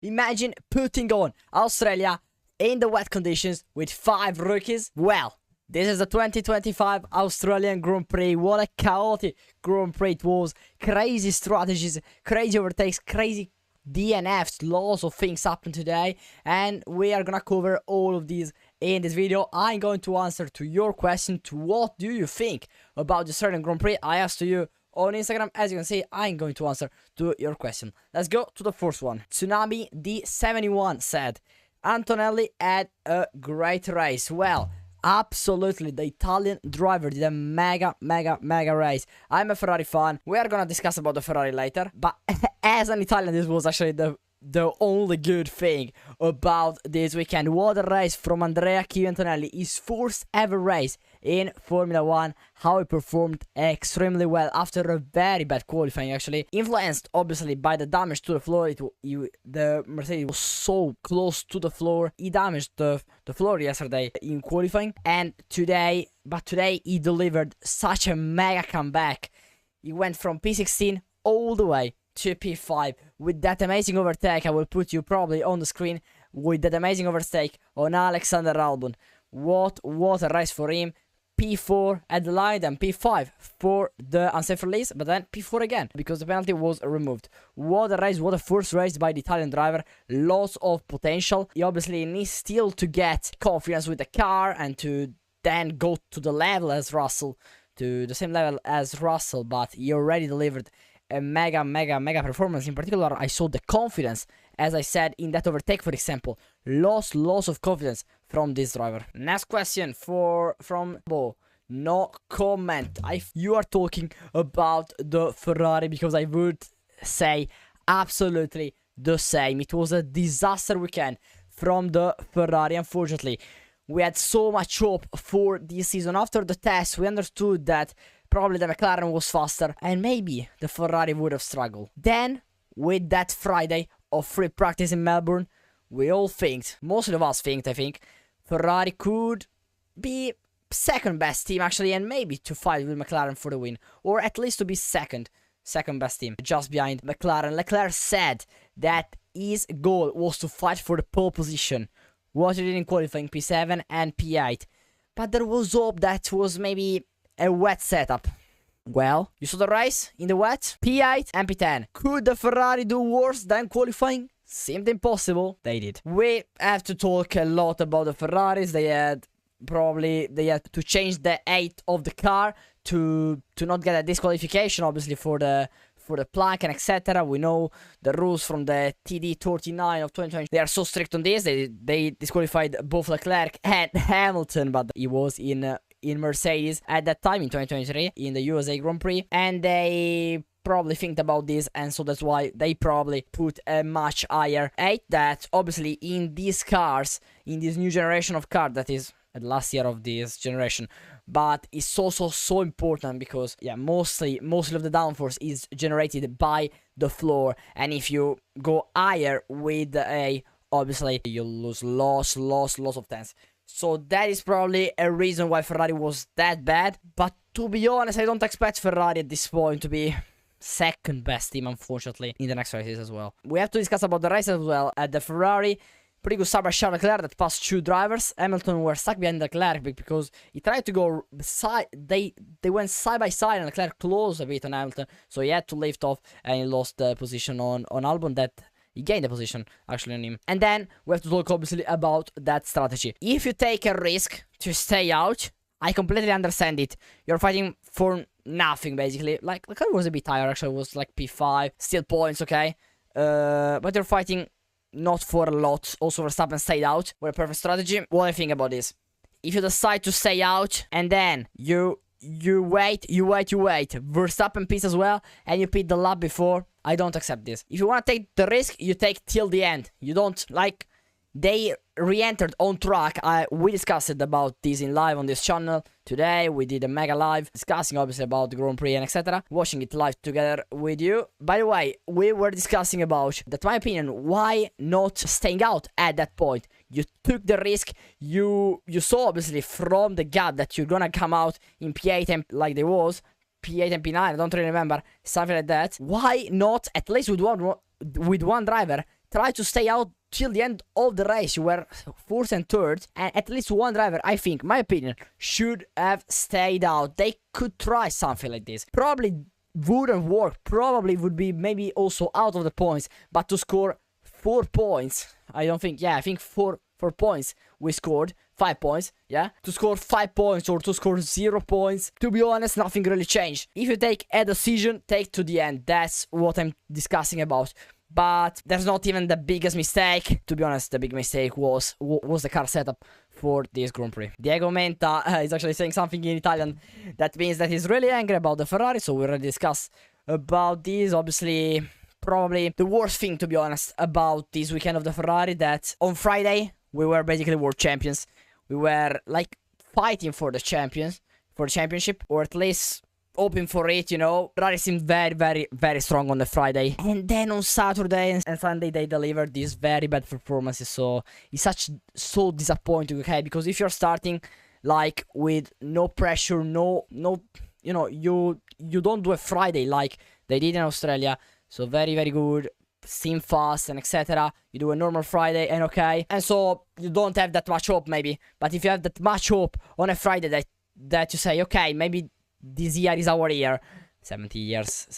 Imagine putting on Australia in the wet conditions with 5 rookies. Well, this is the 2025 Australian Grand Prix. What a chaotic Grand Prix it was. Crazy strategies, crazy overtakes, crazy DNFs. Lots of things happened today. And we are gonna cover all of these in this video. I'm going to answer to your question, to what do you think about the Australian Grand Prix. I asked to you on Instagram. As you can see, I'm going to answer to your question. Let's go to the first one. Tsunami D71 said, Antonelli had a great race. Well, absolutely, the Italian driver did a mega race. I'm a Ferrari fan. We are gonna discuss about the Ferrari later, but as an Italian, this was actually the only good thing about this weekend. What a race from Andrea Antonelli. His first ever race in Formula 1. How he performed extremely well after a very bad qualifying, actually. Influenced, obviously, by the damage to the floor. The Mercedes was so close to the floor. He damaged the floor yesterday in qualifying. And today he delivered such a mega comeback. He went from P16 all the way to P5 with that amazing overtake. I will put you probably on the screen with that amazing overtake on Alexander Albon. What a race for him. P4 at the line, then P5 for the unsafe release, but then P4 again because the penalty was removed. What a race, what a first race by the Italian driver. Lots of potential. He obviously needs still to get confidence with the car and to then go to the level as Russell, to the same level as Russell, but he already delivered a mega performance. In particular, I saw the confidence, as I said, in that overtake, for example. Lots of confidence from this driver. Next question from Bo. No comment. You are talking about the Ferrari, because I would say absolutely the same. It was a disaster weekend from the Ferrari, unfortunately. We had so much hope for this season. After the test, we understood that probably the McLaren was faster and maybe the Ferrari would have struggled. Then, with that Friday of free practice in Melbourne, we all think, most of us think, I think, Ferrari could be second best team actually, and maybe to fight with McLaren for the win, or at least to be second best team, just behind McLaren. Leclerc said that his goal was to fight for the pole position, what he did in qualifying, P7 and P8, but there was hope that was maybe a wet setup. Well, you saw the race in the wet, P8 and P10. Could the Ferrari do worse than qualifying? Seemed impossible. They did. We have to talk a lot about the Ferraris. They had to change the height of the car to not get a disqualification, obviously, for the plank and etc. We know the rules from the TD39 of 2020. They are so strict on this. They disqualified both Leclerc and Hamilton, but he was in Mercedes at that time in 2023 in the USA Grand Prix, and they probably think about this, and so that's why they probably put a much higher height. That obviously in these cars, in this new generation of car, that is the last year of this generation, but it's also so important because mostly of the downforce is generated by the floor, and if you go higher with the obviously you lose lots of tense. So that is probably a reason why Ferrari was that bad. But to be honest, I don't expect Ferrari at this point to be second best team, unfortunately, in the next races as well. We have to discuss about the race as well. At the Ferrari, pretty good start by Charles Leclerc that passed 2 drivers. Hamilton were stuck behind Leclerc because he tried to go side. They went side by side, and Leclerc closed a bit on Hamilton, so he had to lift off and he lost the position on Albon. That he gained the position actually on him. And then we have to talk obviously about that strategy. If you take a risk to stay out, I completely understand it. You're fighting for nothing basically. Like Leclerc was a bit higher actually, it was like P5, still points, okay. But you're fighting not for a lot. Also Verstappen stayed out. What a perfect strategy. What I think about this: if you decide to stay out and then you wait, Verstappen pits as well, and you pit the lap before, I don't accept this. If you want to take the risk, you take till the end. You don't, like, they re-entered on track. We discussed about this in live on this channel today. We did a mega live discussing obviously about the Grand Prix and etc. Watching it live together with you. By the way, we were discussing about that, my opinion, why not staying out at that point. You took the risk. You saw obviously from the gap that you're gonna come out in P8 and like there was P8 and P9. I don't really remember, something like that. Why not at least with one driver try to stay out till the end of the race. You were fourth and third, and at least one driver, I think, my opinion, should have stayed out. They could try something like this. Probably wouldn't work. Probably would be maybe also out of the points, but to score 4 points, I don't think. Yeah, I think 4 points we scored. 5 points, yeah? To score 5 points or to score 0 points, to be honest, nothing really changed. If you take a decision, take to the end. That's what I'm discussing about. But there's not even the biggest mistake. To be honest, the big mistake was the car setup for this Grand Prix. Diego Menta is actually saying something in Italian. That means that he's really angry about the Ferrari, so we already discussed about this. Obviously, probably the worst thing, to be honest, about this weekend of the Ferrari, that on Friday, we were basically world champions. We were like fighting for the championship, or at least hoping for it, you know. Ferrari seemed very, very, very strong on the Friday, and then on Saturday and Sunday they delivered these very bad performances. So it's so disappointing, okay? Because if you're starting like with no pressure, no, you know, you don't do a Friday like they did in Australia. So very, very good. Seem fast and etc. You do a normal Friday and okay, and so you don't have that much hope maybe. But if you have that much hope on a Friday that you say, okay, maybe this year is our year, 17 years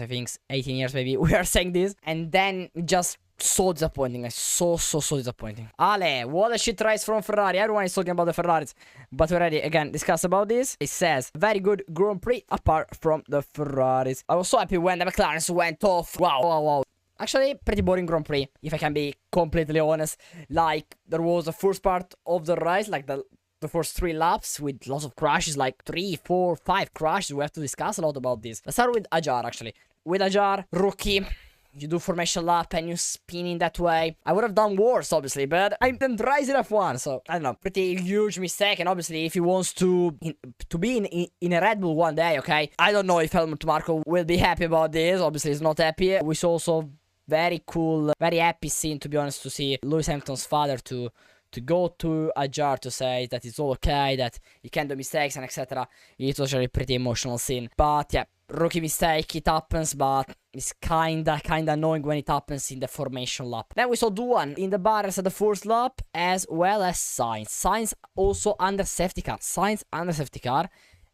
I think, 18 years maybe, we are saying this, and then just so disappointing. So disappointing. Ale, what a shit race from Ferrari. Everyone is talking about the Ferraris, but we already again discussed about this. It says very good Grand Prix apart from the Ferraris. I was so happy when the McLarens went off. Wow. Actually, pretty boring Grand Prix, if I can be completely honest. Like, there was the first part of the race, like the first 3 laps with lots of crashes, like 3, 4, 5 crashes. We have to discuss a lot about this. Let's start with Ajar, actually. With Ajar, rookie, you do formation lap and you spin in that way. I would have done worse, obviously, but I didn't race in F1, so I don't know. Pretty huge mistake, and obviously, if he wants to be in a Red Bull one day, okay? I don't know if Helmut Marko will be happy about this. Obviously, he's not happy. We saw also very cool, very happy scene, to be honest, to see Lewis Hamilton's father to go to Ajar to say that it's all okay, that he can do mistakes and etc. It was really pretty emotional scene. But yeah, rookie mistake, it happens, but it's kinda annoying when it happens in the formation lap. Then we saw Duan in the barriers at the first lap, as well as Sainz. Sainz also under safety car.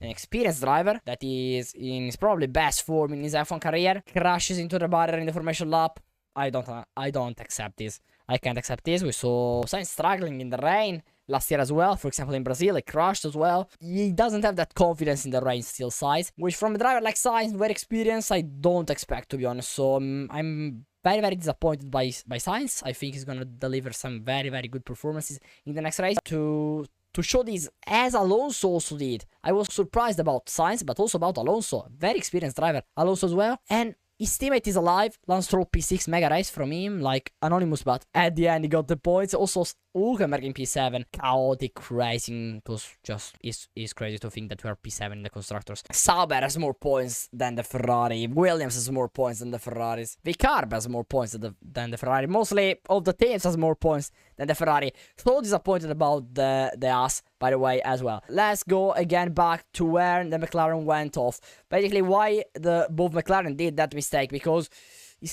An experienced driver that is in his probably best form in his F1 career, crashes into the barrier in the formation lap. I don't accept this. I can't accept this. We saw Sainz struggling in the rain last year as well. For example, in Brazil, he crashed as well. He doesn't have that confidence in the rain still, Sainz, which from a driver like Sainz, very experienced, I don't expect, to be honest. So I'm very, very disappointed by Sainz. I think he's gonna deliver some very, very good performances in the next race to show this, as Alonso also did. I was surprised about Sainz, but also about Alonso. Very experienced driver, Alonso as well. And his teammate is alive. Lance Stroll P6, mega race from him, like anonymous, but at the end he got the points. Also Hülkenberg in P7, chaotic racing. It was just, it's crazy to think that we are P7 in the constructors. Sauber has more points than the Ferrari. Williams has more points than the Ferraris. Vicarb has more points than the Ferrari. Mostly of the teams has more points than the Ferrari. So disappointed about the Haas, by the way, as well. Let's go again back to where the McLaren went off. Basically, why both McLaren did that mistake, because it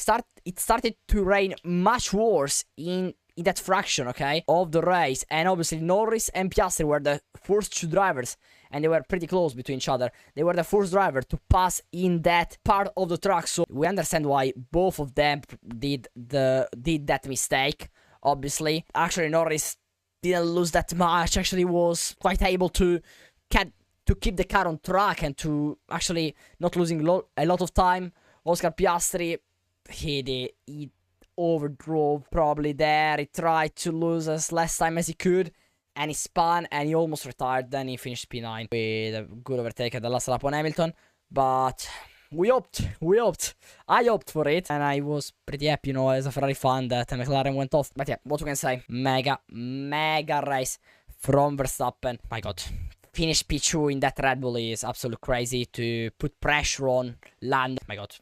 started to rain much worse in that fraction, okay, of the race. And obviously Norris and Piastri were the first 2 drivers, and they were pretty close between each other. They were the first driver to pass in that part of the track, so we understand why both of them did that mistake. Obviously, actually Norris didn't lose that much. Actually, was quite able to keep the car on track and to actually not losing a lot of time. Oscar Piastri, he overdrove probably there. He tried to lose as less time as he could, and he spun and he almost retired. Then he finished P9 with a good overtake at the last lap on Hamilton. But we hoped. I hoped for it, and I was pretty happy, you know, as a Ferrari fan, that McLaren went off. But yeah, what we can say, mega race from Verstappen. My God, finish P2 in that Red Bull is absolutely crazy. To put pressure on Lando. My God,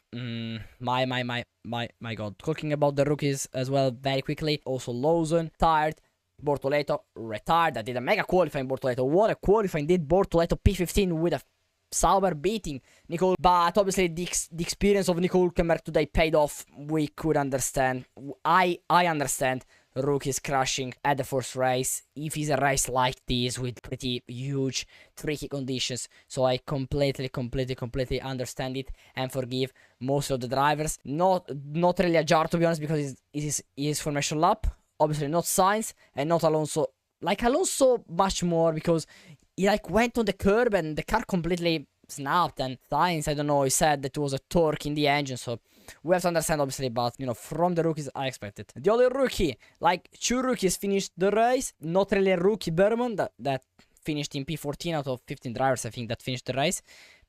my God. Talking about the rookies as well very quickly. Also Lawson tired. Bortoleto retired. I did a mega qualifying Bortoleto. What a qualifying did Bortoleto. P15 with a Sauber beating Nicole, but obviously the experience of Nicole Hülkenberg today paid off. We could understand. I understand rookies crashing at the first race if it's a race like this with pretty huge tricky conditions, so I completely understand it and forgive most of the drivers. Not really a jar, to be honest, because it is formation lap, obviously not Sainz and not Alonso. Like Alonso much more, because he like went on the curb and the car completely snapped, and Sainz, I don't know, he said that it was a torque in the engine, so we have to understand, obviously, but, you know, from the rookies, I expect it. The only rookie, like, 2 rookies finished the race, not really a rookie, Berman, that finished in P14 out of 15 drivers, I think, that finished the race.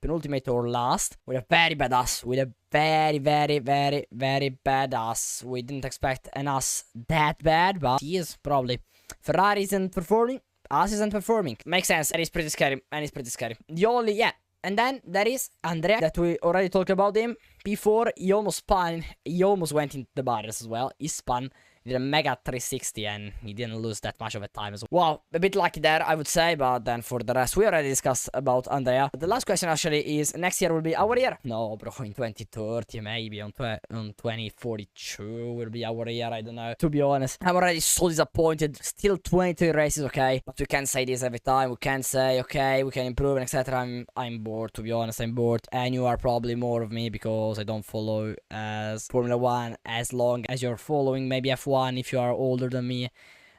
Penultimate or last, with a very bad ass, with a very bad ass. We didn't expect an ass that bad, but he is probably. Ferrari isn't performing, ass isn't performing. Makes sense, and it's pretty scary, The only, yeah. And then there is Andrea, that we already talked about him before. He almost spun, he almost went into the barriers as well. He spun, he did a mega 360 and he didn't lose that much of a time as well. Wow, a bit lucky there, I would say, but then for the rest, we already discussed about Andrea. The last question actually is, next year will be our year? No, bro, in 2030 maybe, on 2042 will be our year, I don't know. To be honest, I'm already so disappointed. Still 23 races, okay, but we can't say this every time. We can't say, okay, we can improve, etc. I'm bored, to be honest, I'm bored. And you are probably more of me, because I don't follow as Formula 1 as long as you're following maybe F1 if you are older than me,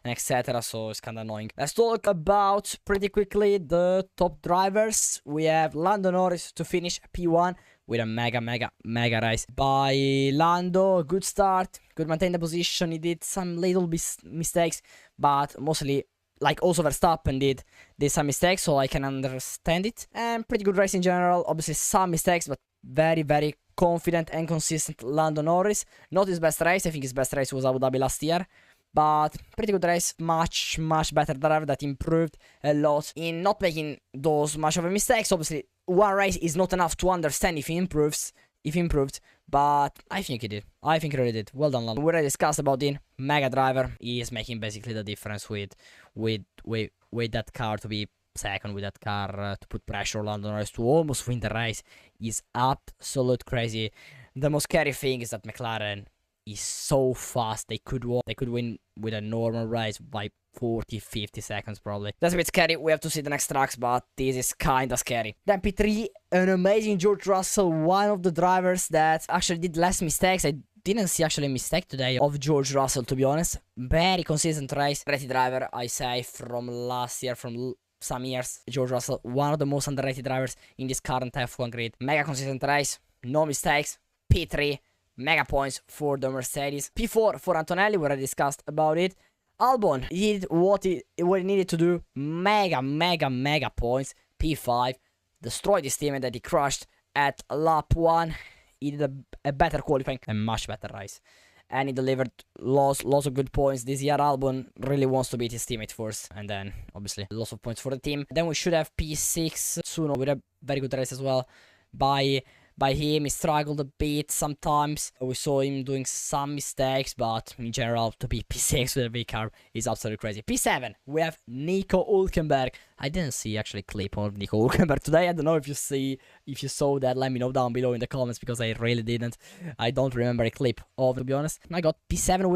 and etc. So it's kind of annoying. Let's talk about pretty quickly the top drivers. We have Lando Norris to finish P1 with a mega race by Lando. Good start, good maintain the position. He did some little mistakes, but mostly, like, also Verstappen did some mistakes, so I can understand it. And pretty good race in general. Obviously some mistakes, but very confident and consistent Lando Norris. Not his best race, I think his best race was Abu Dhabi last year, but pretty good race. Much better driver that improved a lot in not making those much of a mistakes. Obviously one race is not enough to understand if he improved, but I think he did. I think he really did. Well done, Lando. We already discussed about him. Mega driver. He is making basically the difference with that car, to be second, with that car to put pressure on Lando Norris to almost win the race is absolute crazy. The most scary thing is that McLaren is so fast. They could win with a normal race by 40-50 seconds probably. That's a bit scary. We have to see the next tracks, but this is kinda scary. Then P3, an amazing George Russell, one of the drivers that actually did less mistakes. I didn't see actually a mistake today of George Russell, to be honest. Very consistent race. Rated driver, I say, from last year, from some years. George Russell, one of the most underrated drivers in this current F1 grid. Mega consistent race, no mistakes. P3, mega points for the Mercedes. P4 for Antonelli, we already discussed about it. Albon did what he needed to do. Mega points. P5, destroyed his teammate that he crushed at lap 1. He did a better qualifying, a much better race. And he delivered lots of good points. This year Albon really wants to beat his teammate first, and then obviously lots of points for the team. Then we should have P6 Tsunoda with a very good race as well by him. He struggled a bit sometimes. We saw him doing some mistakes, but in general, to be P6 with a big car is absolutely crazy. P7, we have Nico Hülkenberg. I didn't see actually a clip of Nico Hülkenberg today. I don't know if you saw that. Let me know down below in the comments, because I really didn't. I don't remember a clip of, to be honest. I got P7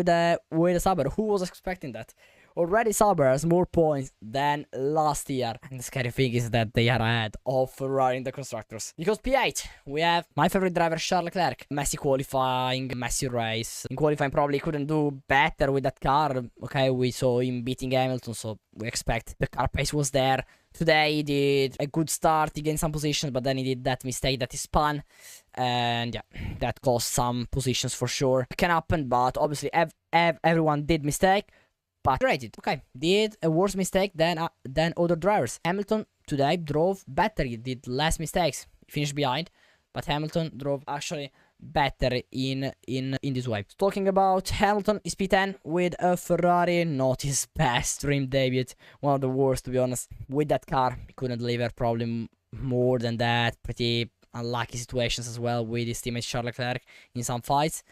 with a Sauber. Who was expecting that? Already Sauber has more points than last year. And the scary thing is that they are ahead of Ferrari in the constructors. Because P8, we have my favorite driver, Charles Leclerc. Messy qualifying, messy race. In qualifying probably couldn't do better with that car. Okay, we saw him beating Hamilton, so we expect the car pace was there. Today he did a good start, he gained some positions, but then he did that mistake that he spun. And yeah, that cost some positions for sure. It can happen, but obviously everyone did mistake. But rated, okay, did a worse mistake than other drivers. Hamilton today drove better, he did less mistakes, he finished behind, but Hamilton drove actually better in this way. Talking about Hamilton, is P10 with a Ferrari, not his best dream debut, one of the worst, to be honest. With that car, he couldn't deliver probably more than that. Pretty unlucky situations as well with his teammate Charles Leclerc in some fights,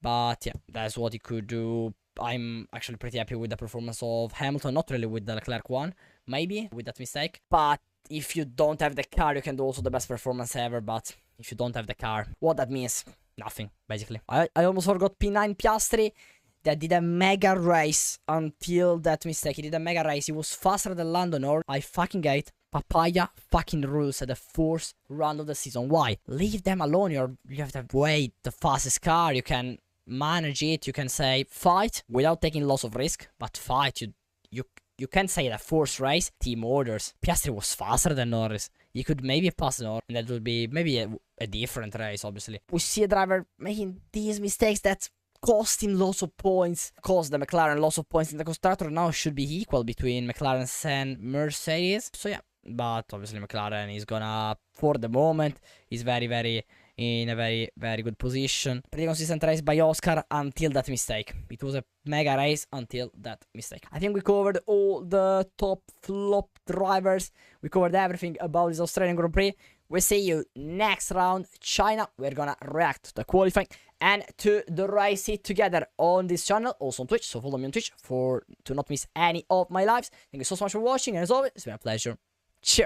but yeah, that's what he could do. I'm actually pretty happy with the performance of Hamilton, not really with the Leclerc one, maybe with that mistake, but if you don't have the car, you can do also the best performance ever. But if you don't have the car, what that means? Nothing, basically. I almost forgot P9 Piastri that did a mega race until that mistake. He did a mega race. He was faster than Lando Norris. I fucking hate Papaya fucking rules at the first round of the season. Why? Leave them alone. You have the fastest car. You can manage it. You can say fight without taking loss of risk, but fight. You can say the first race, team orders. Piastri was faster than Norris. He could maybe pass Norris, and that would be maybe a different race, obviously. We see a driver making these mistakes that cost him lots of points, cost the McLaren lots of points in the constructor. Now should be equal between McLaren and Mercedes. So yeah, but obviously McLaren is gonna, for the moment, is in a very good position. Pretty consistent race by Oscar until that mistake. It was a mega race until that mistake. I think we covered all the top flop drivers. We covered everything about this Australian Grand Prix. We'll see you next round, China. We're gonna react to the qualifying and to the race it together on this channel, also on Twitch. So follow me on Twitch to not miss any of my lives. Thank you so much for watching, and as always, it's been a pleasure. Cheers.